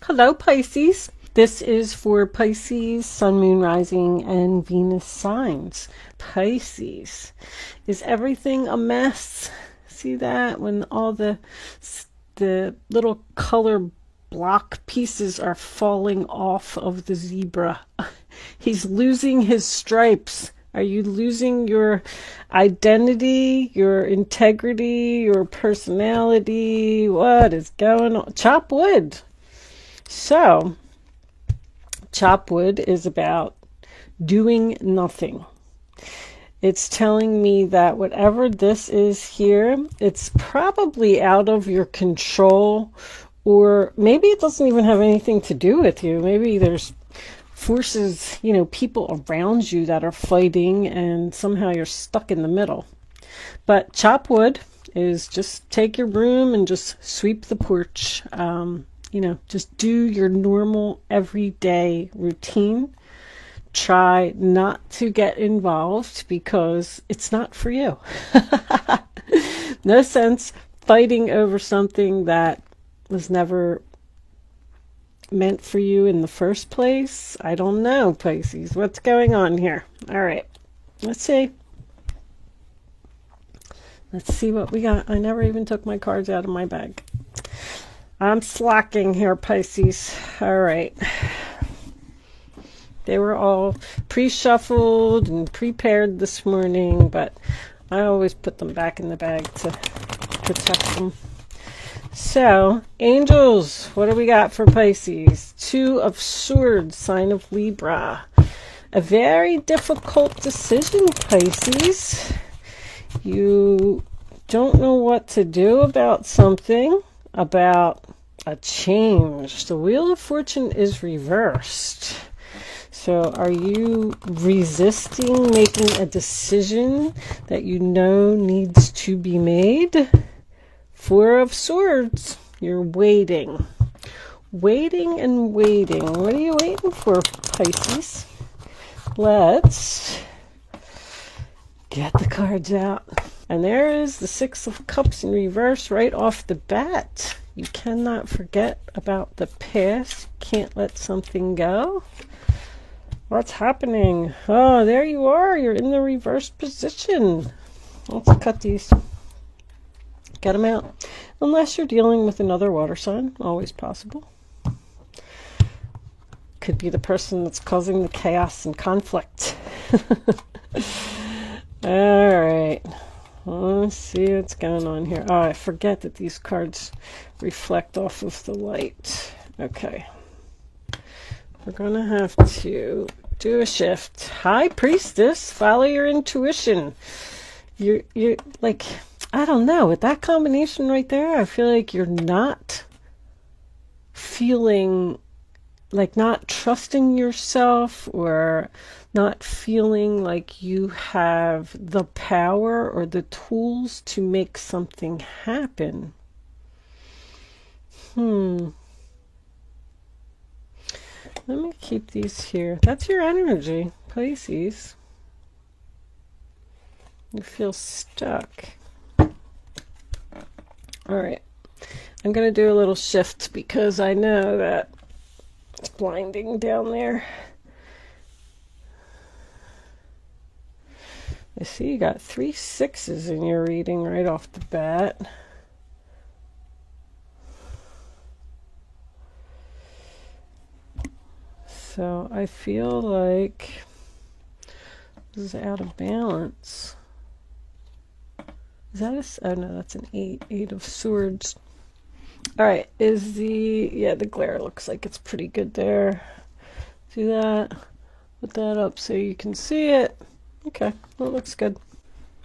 Hello, Pisces. This is for Pisces, Sun, Moon, Rising, and Venus signs. Pisces. Is everything a mess? See that? When all the little color block pieces are falling off of the zebra. He's losing his stripes. Are you losing your identity, your integrity, your personality? What is going on? Chop wood. So, chop wood is about doing nothing. It's telling me that whatever this is here, it's probably out of your control, or maybe it doesn't even have anything to do with you. Maybe there's forces, people around you that are fighting, and somehow you're stuck in the middle. But chop wood is just take your broom and just sweep the porch. Just do your normal everyday routine. Try not to get involved because it's not for you. No sense fighting over something that was never meant for you in the first place. I don't know, Pisces. What's going on here? All right. Let's see. Let's see what we got. I never even took my cards out of my bag. I'm slacking here, Pisces. All right. They were all pre-shuffled and prepared this morning, but I always put them back in the bag to protect them. So, angels, what do we got for Pisces? 2 of Swords, sign of Libra. A very difficult decision, Pisces. You don't know what to do about something, about a change. The Wheel of Fortune is reversed. So are you resisting making a decision that you know needs to be made? 4 of Swords. You're waiting. Waiting and waiting. What are you waiting for, Pisces? Let's get the cards out. And there is the 6 of Cups in reverse right off the bat. You cannot forget about the past. Can't let something go. What's happening? Oh, there you are. You're in the reverse position. Let's cut these. Get them out. Unless you're dealing with another water sign. Always possible. Could be the person that's causing the chaos and conflict. All right. Let's see what's going on here. Oh, I forget that these cards reflect off of the light. Okay. We're going to have to do a shift. High Priestess, follow your intuition. You're like, I don't know, with that combination right there, I feel like you're not feeling, like not trusting yourself, or not feeling like you have the power or the tools to make something happen. Let me keep these here. That's your energy, Pisces. You feel stuck. All right. I'm going to do a little shift because I know that it's blinding down there. I see you got 3 6s in your reading right off the bat. So I feel like this is out of balance. Is that oh no, that's an 8. 8 of Swords. All right, the glare looks like it's pretty good there. Do that. Put that up so you can see it. Okay, that looks good.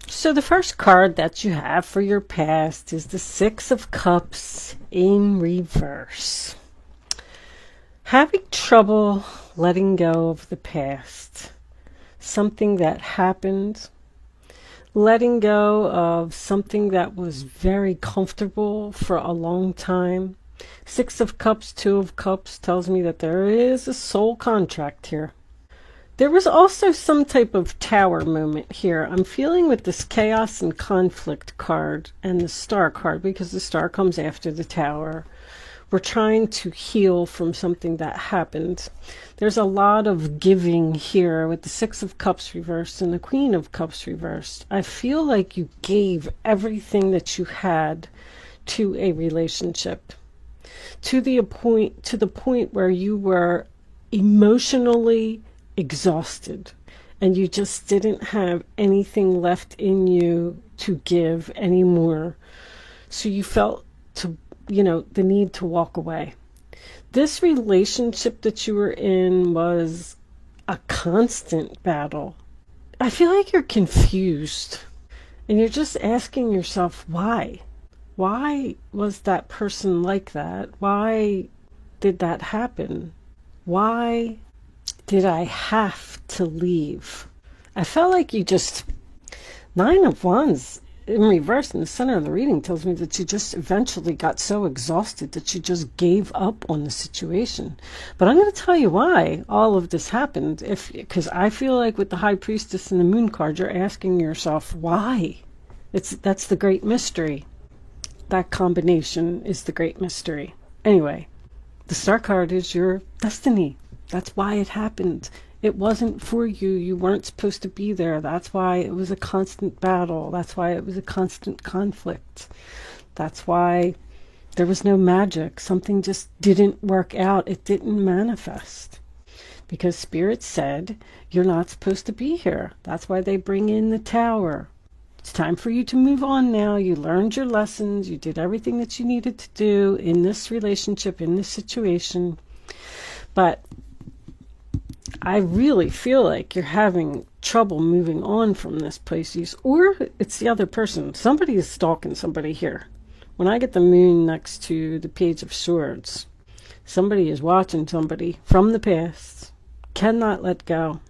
So the first card that you have for your past is the 6 of Cups in reverse. Having trouble letting go of the past. Something that happened. Letting go of something that was very comfortable for a long time. 6 of Cups, 2 of Cups tells me that there is a soul contract here. There was also some type of tower moment here. I'm feeling with this chaos and conflict card and the star card, because the star comes after the tower, we're trying to heal from something that happened. There's a lot of giving here with the Six of Cups reversed and the Queen of Cups reversed. I feel like you gave everything that you had to a relationship, to the point where you were emotionally exhausted and you just didn't have anything left in you to give anymore. So you felt the need to walk away. This relationship that you were in was a constant battle. I feel like you're confused and you're just asking yourself, why? Why was that person like that? Why did that happen? Why did I have to leave? I felt like you just, Nine of Wands in reverse in the center of the reading tells me that you just eventually got so exhausted that you just gave up on the situation. But I'm going to tell you why all of this happened. Because I feel like with the High Priestess and the Moon card, you're asking yourself, why? That's the great mystery. That combination is the great mystery. Anyway, the Star card is your destiny. That's why it happened. It wasn't for you. You weren't supposed to be there. That's why it was a constant battle. That's why it was a constant conflict. That's why there was no magic. Something just didn't work out. It didn't manifest. Because Spirit said, you're not supposed to be here. That's why they bring in the Tower. It's time for you to move on now. You learned your lessons. You did everything that you needed to do in this relationship, in this situation. But I really feel like you're having trouble moving on from this, Pisces, or it's the other person. Somebody is stalking somebody here. When I get the Moon next to the Page of Swords, somebody is watching somebody from the past, cannot let go.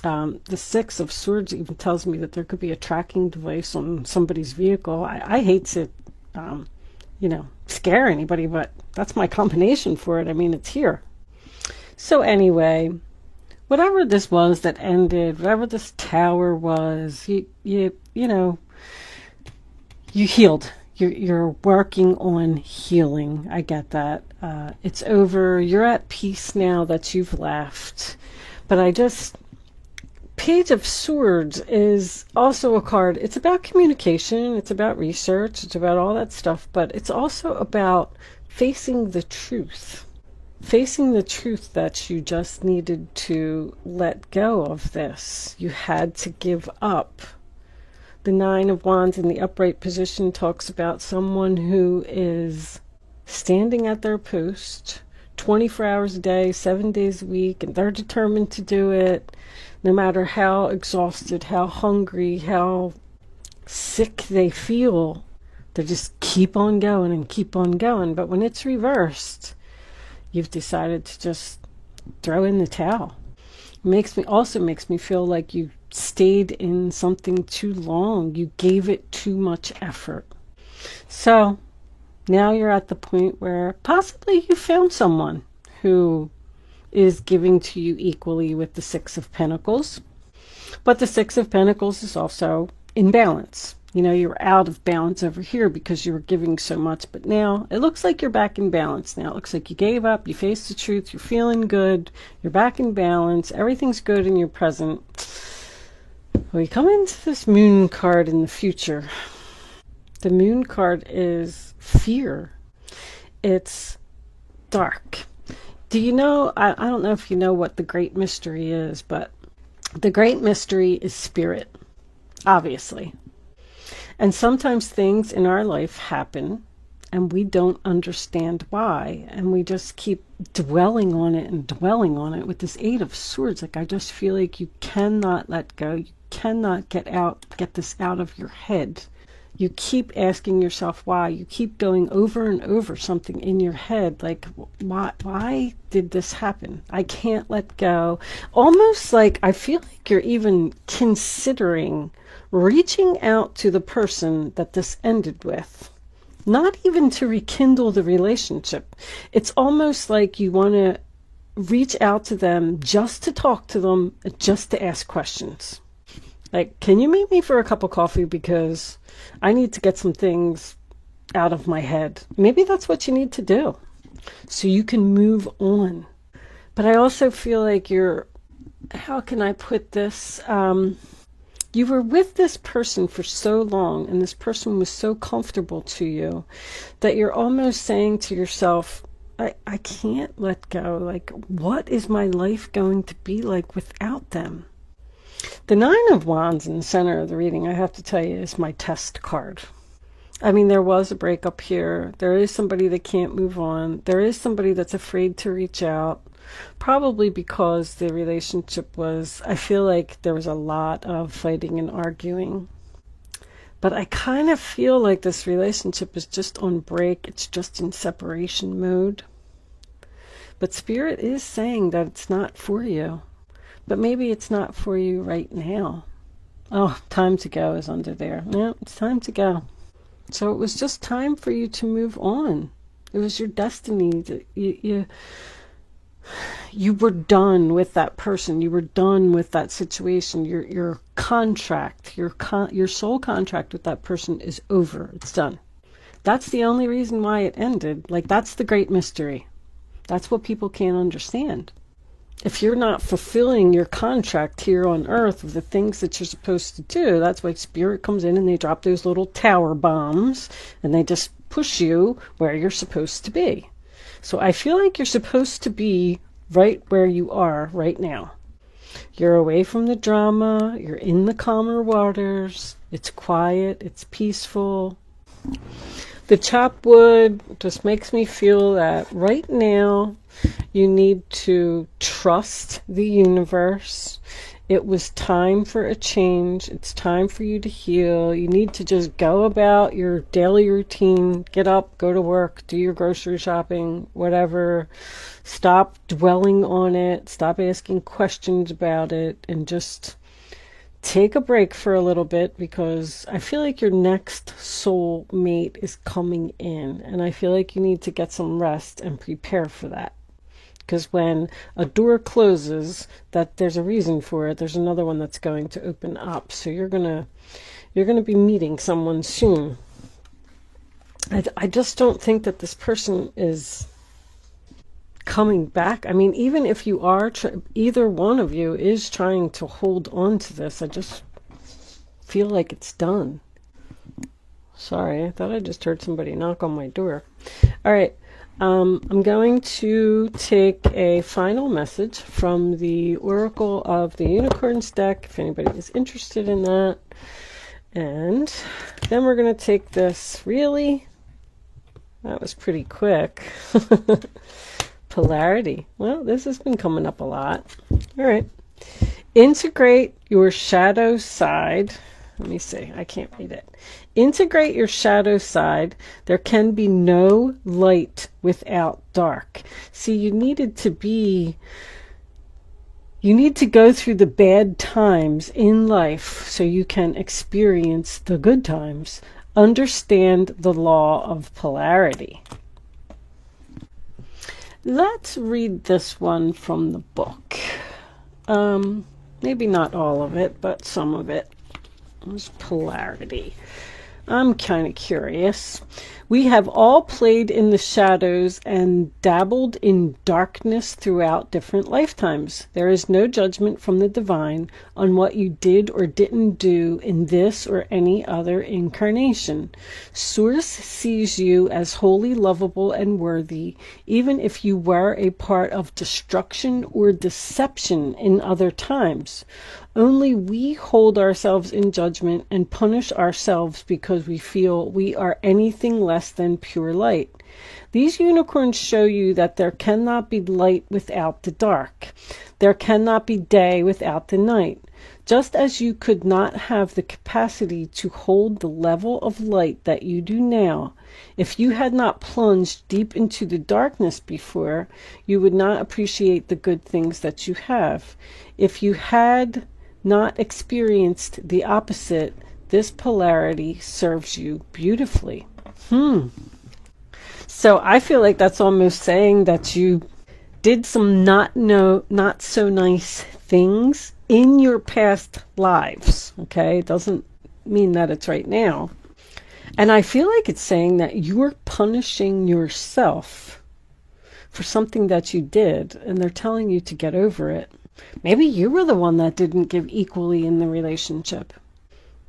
The Six of Swords even tells me that there could be a tracking device on somebody's vehicle. I hate to, scare anybody, but that's my combination for it. I mean, it's here. So anyway, whatever this was that ended, whatever this Tower was, you healed. You're working on healing. I get that. It's over. You're at peace now that you've left. But Page of Swords is also a card. It's about communication. It's about research. It's about all that stuff. But it's also about facing the truth. Facing the truth that you just needed to let go of this. You had to give up. The Nine of Wands in the upright position talks about someone who is standing at their post 24 hours a day, 7 days a week, and they're determined to do it. No matter how exhausted, how hungry, how sick they feel, they just keep on going and keep on going. But when it's reversed, you've decided to just throw in the towel. It also makes me feel like you stayed in something too long. You gave it too much effort. So now you're at the point where possibly you found someone who is giving to you equally with the Six of Pentacles. But the Six of Pentacles is also in balance. You're out of balance over here because you were giving so much. But now it looks like you're back in balance now. It looks like you gave up. You faced the truth. You're feeling good. You're back in balance. Everything's good in your present. We come into this Moon card in the future. The Moon card is fear. It's dark. Do you know, I don't know if you know what the Great Mystery is, but the Great Mystery is spirit, obviously. And sometimes things in our life happen and we don't understand why. And we just keep dwelling on it and dwelling on it with this Eight of Swords. Like, I just feel like you cannot let go. You cannot get this out of your head. You keep asking yourself why. You keep going over and over something in your head. Like, why did this happen? I can't let go. Almost like I feel like you're even considering reaching out to the person that this ended with. Not even to rekindle the relationship. It's almost like you want to reach out to them just to talk to them, just to ask questions. Like, can you meet me for a cup of coffee because I need to get some things out of my head? Maybe that's what you need to do. so you can move on. But I also feel like how can I put this? You were with this person for so long, and this person was so comfortable to you that you're almost saying to yourself, I can't let go. Like, what is my life going to be like without them? The Nine of Wands in the center of the reading, I have to tell you, is my test card. I mean, there was a breakup here. There is somebody that can't move on. There is somebody that's afraid to reach out. Probably because the relationship I feel like there was a lot of fighting and arguing. But I kind of feel like this relationship is just on break. It's just in separation mode. But Spirit is saying that it's not for you. But maybe it's not for you right now. Oh, time to go is under there. No, it's time to go. So it was just time for you to move on. It was your destiny. You were done with that person. You were done with that situation. Your contract, your soul contract with that person is over. It's done. That's the only reason why it ended. Like, that's the great mystery. That's what people can't understand. If you're not fulfilling your contract here on earth of the things that you're supposed to do, that's why Spirit comes in and they drop those little tower bombs and they just push you where you're supposed to be. So I feel like you're supposed to be right where you are right now. You're away from the drama. You're in the calmer waters. It's quiet. It's peaceful. The chopped wood just makes me feel that right now you need to trust the universe. It was time for a change. It's time for you to heal. You need to just go about your daily routine. Get up, go to work, do your grocery shopping, whatever. Stop dwelling on it. Stop asking questions about it, and just take a break for a little bit, because I feel like your next soul mate is coming in, and I feel like you need to get some rest and prepare for that. Because when a door closes, that there's a reason for it. There's another one that's going to open up. So you're gonna be meeting someone soon. I just don't think that this person is coming back. I mean, even if you are, either one of you is trying to hold on to this, I just feel like it's done. Sorry, I thought I just heard somebody knock on my door. All right. I'm going to take a final message from the Oracle of the Unicorns deck, if anybody is interested in that. And then we're going to take this. Really? That was pretty quick. Polarity. Well, this has been coming up a lot. All right. Integrate your shadow side. Let me see. I can't read it. Integrate your shadow side. There can be no light without dark. See, you need to go through the bad times in life so you can experience the good times. Understand the law of polarity. Let's read this one from the book. Maybe not all of it, but some of it. There's polarity. I'm kind of curious. We have all played in the shadows and dabbled in darkness throughout different lifetimes. There is no judgment from the divine on what you did or didn't do in this or any other incarnation. Source sees you as wholly lovable and worthy, even if you were a part of destruction or deception in other times. Only we hold ourselves in judgment and punish ourselves because we feel we are anything less than pure light. These unicorns show you that there cannot be light without the dark. There cannot be day without the night. Just as you could not have the capacity to hold the level of light that you do now, if you had not plunged deep into the darkness before, you would not appreciate the good things that you have. If you had not experienced the opposite, this polarity serves you beautifully. So I feel like that's almost saying that you did some not so nice things in your past lives. Okay, it doesn't mean that it's right now. And I feel like it's saying that you're punishing yourself for something that you did, and they're telling you to get over it. Maybe you were the one that didn't give equally in the relationship,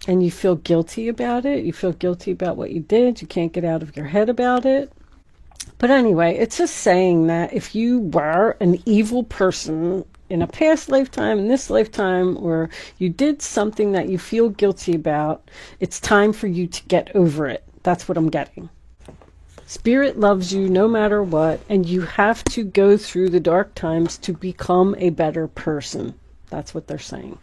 and you feel guilty about it. You feel guilty about what you did. You can't get out of your head about it. But anyway, it's just saying that if you were an evil person in a past lifetime, in this lifetime, or you did something that you feel guilty about, it's time for you to get over it. That's what I'm getting. Spirit loves you no matter what, and you have to go through the dark times to become a better person. That's what they're saying.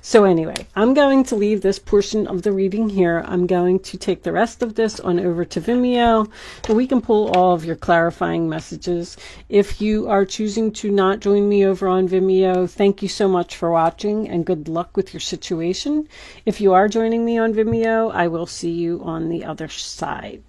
So anyway, I'm going to leave this portion of the reading here. I'm going to take the rest of this on over to Vimeo, and we can pull all of your clarifying messages. If you are choosing to not join me over on Vimeo, thank you so much for watching, and good luck with your situation. If you are joining me on Vimeo, I will see you on the other side.